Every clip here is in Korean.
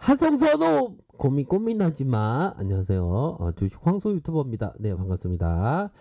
하성선호 고민하지 마. 안녕하세요. 주식 황소 유튜버입니다. 네, 반갑습니다.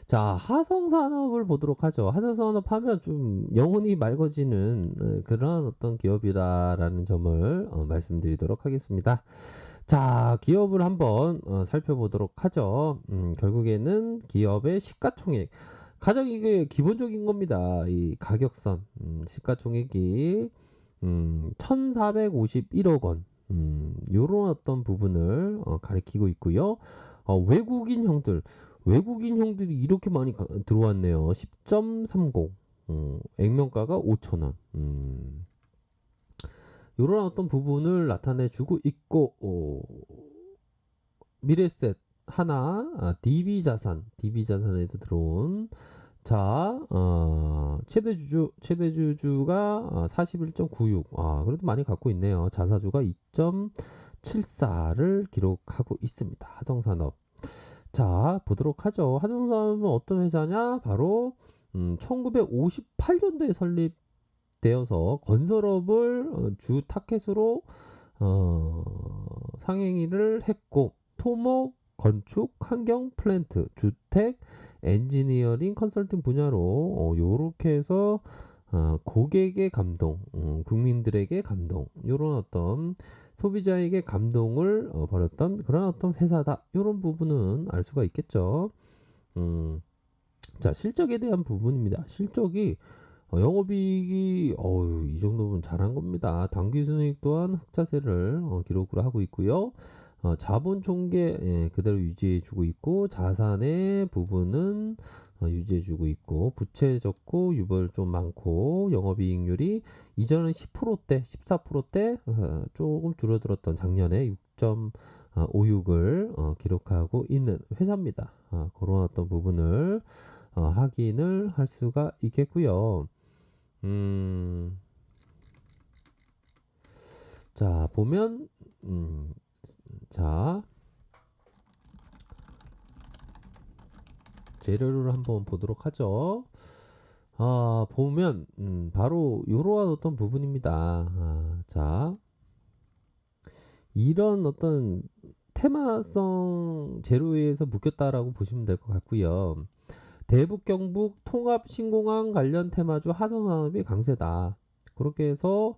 자, 하성산업을 보도록 하죠. 하성산업 하면 좀 영혼이 맑아지는 그런 어떤 기업이다라는 점을 말씀드리도록 하겠습니다. 자, 기업을 한번 살펴보도록 하죠. 결국에는 기업의 시가총액. 가장 이게 기본적인 겁니다. 이 가격선. 시가총액이 1451억 원. 요런 어떤 부분을 가리키고 있고요. 외국인 형들이 이렇게 많이 들어왔네요. 10.30. 액면가가 5,000원. 요런 어떤 부분을 나타내 주고 있고, 미래셋 하나, DB자산에서 들어온 자, 최대주주가 41.96. 그래도 많이 갖고 있네요. 자사주가 2.74를 기록하고 있습니다. 하성산업. 자, 보도록 하죠. 하성산업은 어떤 회사냐? 바로 1958년도에 설립되어서 건설업을 주 타켓으로 상행위를 했고, 토목, 건축, 환경, 플랜트, 주택, 엔지니어링, 컨설팅 분야로 요렇게 해서 고객의 감동, 국민들에게 감동, 요런 어떤 소비자에게 감동을 벌였던 그런 어떤 회사다. 요런 부분은 알 수가 있겠죠. 자, 실적에 대한 부분입니다. 실적이 영업이익이 이 정도면 잘한 겁니다. 당기순이익 또한 흑자세를 기록을 하고 있고요. 자본 총계 그대로 유지해주고 있고, 자산의 부분은 유지해주고 있고, 부채 적고 유별 좀 많고, 영업이익률이 이전은 10%대 14%대 조금 줄어들었던 작년에 6.56을 기록하고 있는 회사입니다. 그런 어떤 부분을 확인을 할 수가 있겠고요. 자, 보면 자, 재료를 한번 보도록 하죠. 보면 바로 이러한 어떤 부분입니다. 자, 이런 어떤 테마성 재료에 의해서 묶였다라고 보시면 될 것 같고요. 대북 경북 통합 신공항 관련 테마주 하성산업이 강세다. 그렇게 해서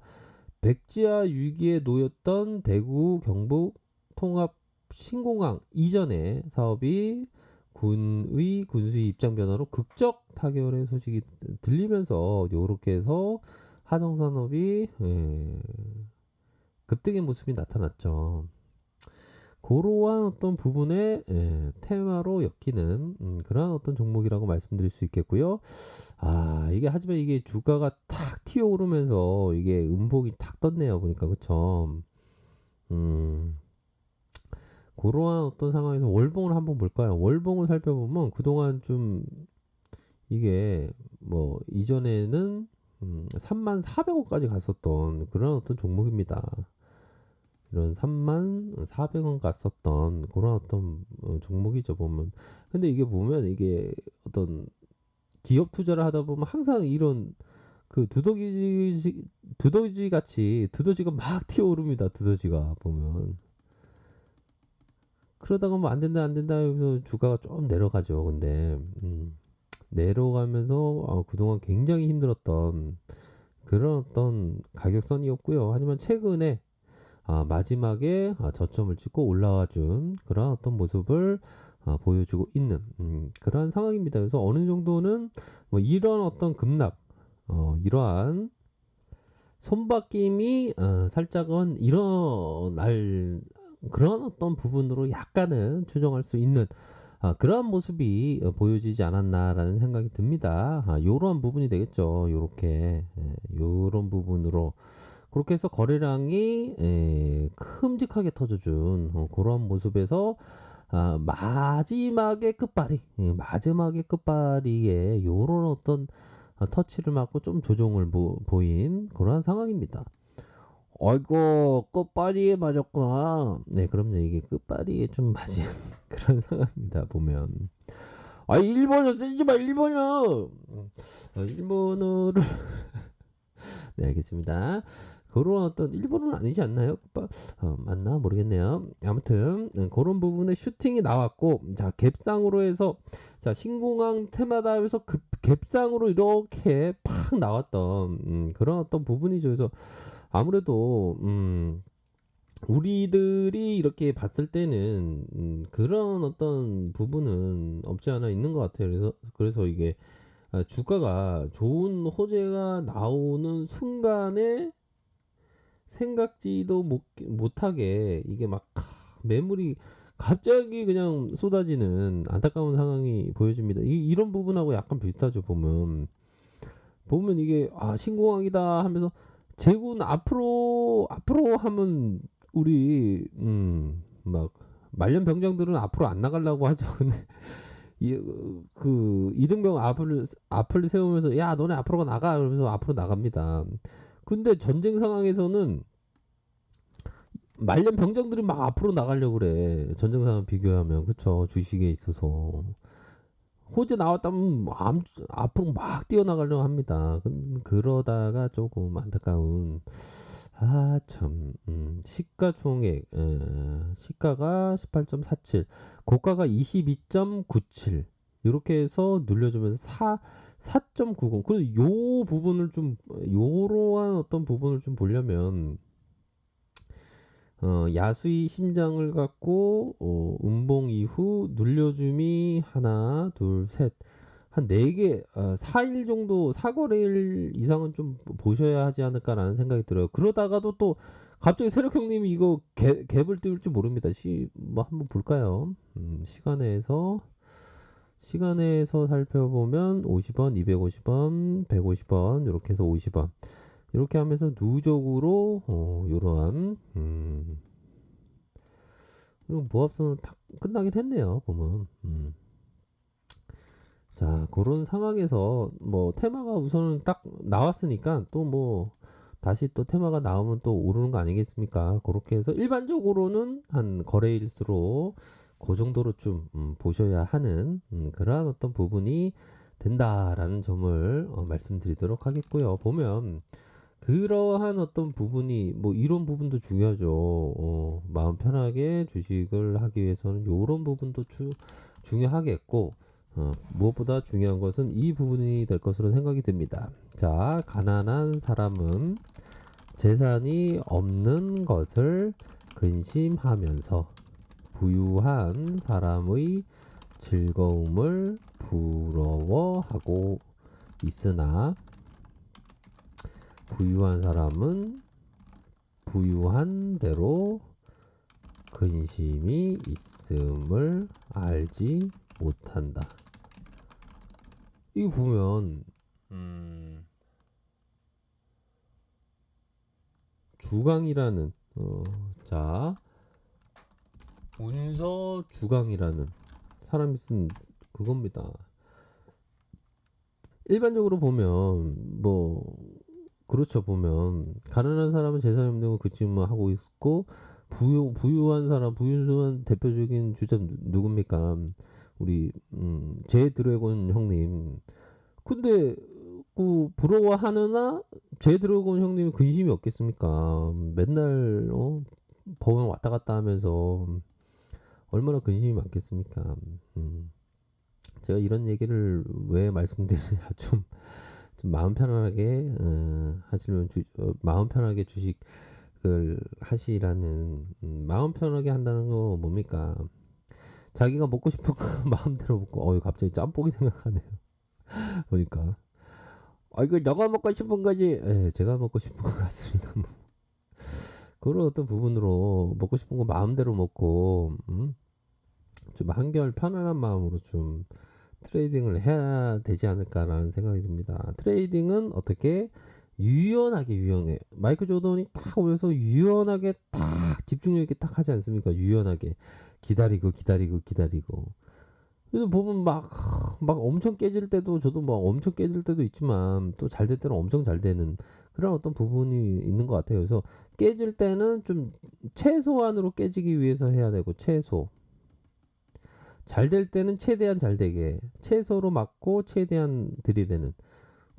백지화 위기에 놓였던 대구 경북 통합 신공항 이전의 사업이 군의 군수의 입장 변화로 극적 타결의 소식이 들리면서 요렇게 해서 하성산업이 급등의 모습이 나타났죠. 그러한 어떤 부분의 테마로 엮이는 그러한 어떤 종목이라고 말씀드릴 수 있겠고요. 이게 하지만 이게 주가가 탁 튀어오르면서 이게 음봉이 탁 떴네요. 보니까 그쵸. 그러한 어떤 상황에서 월봉을 한번 볼까요? 월봉을 살펴보면 그동안 좀 이게 뭐 이전에는 34,000원까지 갔었던 그런 어떤 종목입니다. 이런 34,000원 갔었던 그런 어떤 종목이죠, 보면. 근데 이게 보면 이게 어떤 기업 투자를 하다 보면 항상 이런 그 두더지 같이 두더지가 막 튀어오릅니다. 두더지가 보면. 그러다가 뭐 안 된다 해서 주가가 좀 내려가죠. 근데 내려가면서 그동안 굉장히 힘들었던 그런 어떤 가격선이었고요. 하지만 최근에 마지막에 저점을 찍고 올라와준 그런 어떤 모습을 보여주고 있는 그러한 상황입니다. 그래서 어느 정도는 뭐 이런 어떤 급락, 이러한 손바뀜이 살짝은 일어날 그런 어떤 부분으로 약간은 추정할 수 있는 그러한 모습이 보여지지 않았나라는 생각이 듭니다. 요런 부분이 되겠죠. 요렇게 요런 부분으로 그렇게 해서 거래량이 큼직하게 터져준 그런 모습에서 마지막의 끝발이에 요런 어떤 터치를 맞고 좀 조정을 보인 그러한 상황입니다. 아이고 끝발이에 맞았구나. 네, 그럼요. 이게 끝발이에 좀 맞은 그런 상황입니다. 보면 일본어 쓰지 마. 일본어를 네, 알겠습니다. 그런 어떤 일본은 아니지 않나요? 맞나 모르겠네요. 아무튼 그런 부분에 슈팅이 나왔고, 자 갭상으로 해서 자 신공항 테마다에서 그 갭상으로 이렇게 팍 나왔던 그런 어떤 부분이죠. 그래서 아무래도 우리들이 이렇게 봤을 때는 그런 어떤 부분은 없지 않아 있는 것 같아요. 그래서 이게 주가가 좋은 호재가 나오는 순간에 생각지도 못하게 이게 막 매물이 갑자기 그냥 쏟아지는 안타까운 상황이 보여집니다. 이런 부분하고 약간 비슷하죠. 보면 이게 신공항이다 하면서 재군 앞으로 하면 우리 막 말년 병장들은 앞으로 안 나가려고 하죠. 근데 이등병 앞을 세우면서 야 너네 앞으로 나가 그러면서 앞으로 나갑니다. 근데 전쟁 상황에서는 말년 병장들이 막 앞으로 나가려고 그래. 전쟁 상황 비교하면 그쵸. 주식에 있어서 호재 나왔다면 앞으로 막 뛰어나가려고 합니다. 그러다가 조금 안타까운 참 시가총액 시가가 18.47 고가가 22.97 이렇게 해서 눌려주면서 4.90 그래서 요 부분을 좀 요러한 어떤 부분을 좀 보려면 야수의 심장을 갖고 음봉 이후 눌려줌이 하나 둘 셋 한 4개 4일 정도 사거래일 이상은 좀 보셔야 하지 않을까라는 생각이 들어요. 그러다가도 또 갑자기 세력 형님이 이거 갭을 띄울지 모릅니다. 뭐 한번 볼까요? 시간에서 살펴보면 50원, 250원, 150원 이렇게 해서 50원 이렇게 하면서 누적으로 이러한 모합선을 딱 끝나긴 했네요. 보면 자 그런 상황에서 뭐 테마가 우선은 딱 나왔으니까 또 뭐 다시 또 테마가 나오면 또 오르는 거 아니겠습니까? 그렇게 해서 일반적으로는 한 거래일수록 그 정도로 좀 보셔야 하는 그러한 어떤 부분이 된다라는 점을 말씀드리도록 하겠고요. 보면 그러한 어떤 부분이 뭐 이런 부분도 중요하죠. 마음 편하게 주식을 하기 위해서는 이런 부분도 중요하겠고 무엇보다 중요한 것은 이 부분이 될 것으로 생각이 듭니다. 자, 가난한 사람은 재산이 없는 것을 근심하면서 부유한 사람의 즐거움을 부러워하고 있으나 부유한 사람은 부유한 대로 근심이 있음을 알지 못한다. 이거 보면 주강이라는 자 운서 주강이라는 사람이 쓴 그겁니다. 일반적으로 보면 뭐 그렇죠. 보면 가난한 사람은 재산이 없는 거 그쯤 하고 있고 부유한 사람 부유한 대표적인 주자 누굽니까? 우리 제 드래곤 형님. 근데 그 부러워하느나 제 드래곤 형님이 근심이 없겠습니까? 맨날 법원 왔다 갔다 하면서 얼마나 근심이 많겠습니까? 제가 이런 얘기를 왜 말씀드리냐 좀 마음 편하게 하시면 마음 편하게 주식을 하시라는 마음 편하게 한다는 거 뭡니까? 자기가 먹고 싶은 거 마음대로 먹고 갑자기 짬뽕이 생각하네요. 보니까 이거 너가 먹고 싶은 거지. 제가 먹고 싶은 것 같습니다. 뭐. 그런 어떤 부분으로 먹고 싶은 거 마음대로 먹고 좀 한결 편안한 마음으로 좀 트레이딩을 해야 되지 않을까라는 생각이 듭니다. 트레이딩은 어떻게 유연하게 마이클 조던이 딱 오면서 유연하게 딱 집중력 있게 딱 하지 않습니까? 유연하게 기다리고 그래서 보면 막 엄청 깨질 때도 저도 막 엄청 깨질 때도 있지만 또 잘 될 때는 엄청 잘 되는 그런 어떤 부분이 있는 것 같아요. 그래서 깨질 때는 좀 최소한으로 깨지기 위해서 해야 되고 잘 될 때는 최대한 잘 되게 최소로 맞고 최대한 들이대는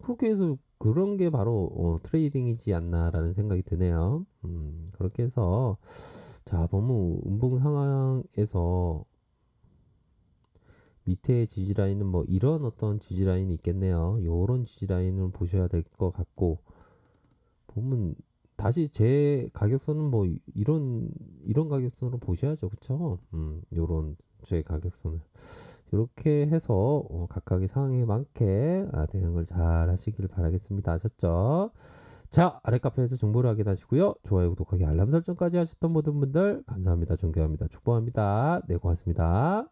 그렇게 해서 그런 게 바로 트레이딩이지 않나라는 생각이 드네요. 그렇게 해서 자, 너무 음봉 상황에서 밑에 지지라인은 뭐 이런 어떤 지지라인이 있겠네요. 요런 지지라인을 보셔야 될 것 같고, 보면 다시 제 가격선은 뭐 이런 가격선으로 보셔야죠. 그쵸? 요런 제 가격선을 이렇게 해서 각각의 상황에 맞게 대응을 잘 하시길 바라겠습니다. 아셨죠? 자, 아래 카페에서 정보를 확인하시고요. 좋아요, 구독하기, 알람 설정까지 하셨던 모든 분들 감사합니다. 존경합니다. 축복합니다. 네, 고맙습니다.